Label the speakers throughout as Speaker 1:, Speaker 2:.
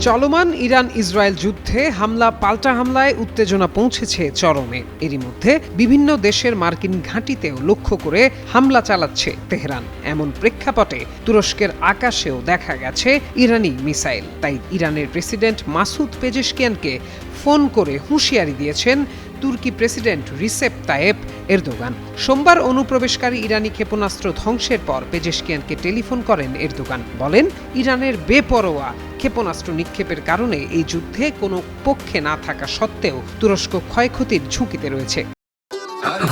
Speaker 1: চলমান Iran Israel যুদ্ধে হামলা পাল্টা হামলায় উত্তেজনা পৌঁছেছে চরমে। এরই মধ্যে বিভিন্ন দেশের মার্কিন ঘাঁটিতেও লক্ষ্য করে হামলা চালাচ্ছে তেহরান। এমন প্রেক্ষাপটে তুরস্কের আকাশেও দেখা গেছে ইরানি মিসাইল। তাই ইরানের প্রেসিডেন্ট মাসুদ পেজেশকিয়ানকে ফোন করে হুঁশিয়ারি দিয়েছেন তুর্কি প্রেসিডেন্ট রিসেপ তাইয়েপ এরদোগান। সোমবার অনুপ্রবেশকারী ইরানি ক্ষেপণাস্ত্র ধ্বংসের পর পেজেশকিয়ানকে টেলিফোন করেন এরদোগান। বলেন, ইরানের বেপরোয়া ক্ষেপণাস্ত্র নিক্ষেপের কারণে এই যুদ্ধে কোনো পক্ষে না থাকা সত্ত্বেও তুরস্ক ক্ষয়ক্ষতির ঝুঁকিতে রয়েছে।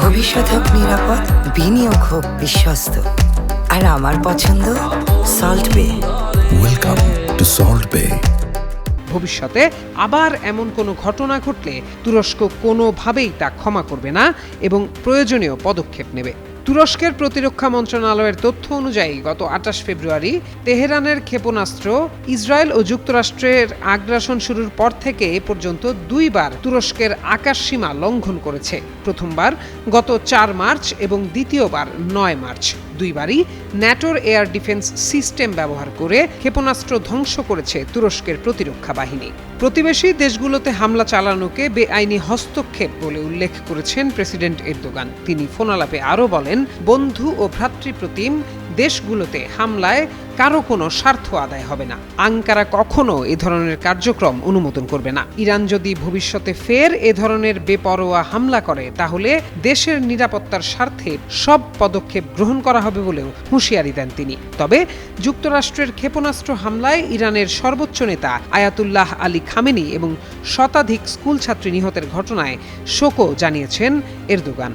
Speaker 2: ভবিষ্যৎ হোক নিরাপদ, বিনিয়োগ হোক বিশ্বস্ত, আর আমার পছন্দ সল্ট বে।
Speaker 3: ওয়েলকাম টু সল্ট বে।
Speaker 1: ভবিষ্যতে আবার এমন কোনো ঘটনা ঘটলে তুরস্ক কোনোভাবেই তা ক্ষমা করবে না এবং প্রয়োজনীয় পদক্ষেপ নেবে। তুরস্কের প্রতিরক্ষা মন্ত্রণালয়ের তথ্য অনুযায়ী গত ২৮ ফেব্রুয়ারি তেহরানের ক্ষেপণাস্ত্র ইসরায়েল ও যুক্তরাষ্ট্রের আগ্রাসন শুরুর পর থেকে এ পর্যন্ত দুইবার তুরস্কের আকাশসীমা লঙ্ঘন করেছে। প্রথমবার গত ৪ মার্চ এবং দ্বিতীয়বার ৯ মার্চ। দুইবারই ন্যাটোর এয়ার ডিফেন্স সিস্টেম ব্যবহার করে ক্ষেপণাস্ত্র ধ্বংস করেছে তুরস্কের প্রতিরক্ষা বাহিনী। প্রতিবেশী দেশগুলোতে হামলা চালানোকে বেআইনি হস্তক্ষেপ বলে উল্লেখ করেছেন প্রেসিডেন্ট এরদোগান। তিনি ফোনালাপে আরও বলেন, বন্ধু ও ভ্রাতৃপ্রতিম দেশগুলোতে হামলায় কারো কোনো স্বার্থ আদায় হবে না। আঙ্কারা কখনো এ ধরনের কার্যক্রম অনুমোদন করবে না। ইরান যদি ভবিষ্যতে ফের এ ধরনের বেপরোয়া হামলা করে তাহলে দেশের নিরাপত্তার স্বার্থে সব পদক্ষেপ গ্রহণ করা হবে বলেও হুঁশিয়ারি দেন তিনি। তবে যুক্তরাষ্ট্রের ক্ষেপণাস্ত্র হামলায় ইরানের সর্বোচ্চ নেতা আয়াতুল্লাহ আলী খামেনি এবং শতাধিক স্কুল ছাত্রী নিহতের ঘটনায় শোকও জানিয়েছেন এরদোগান।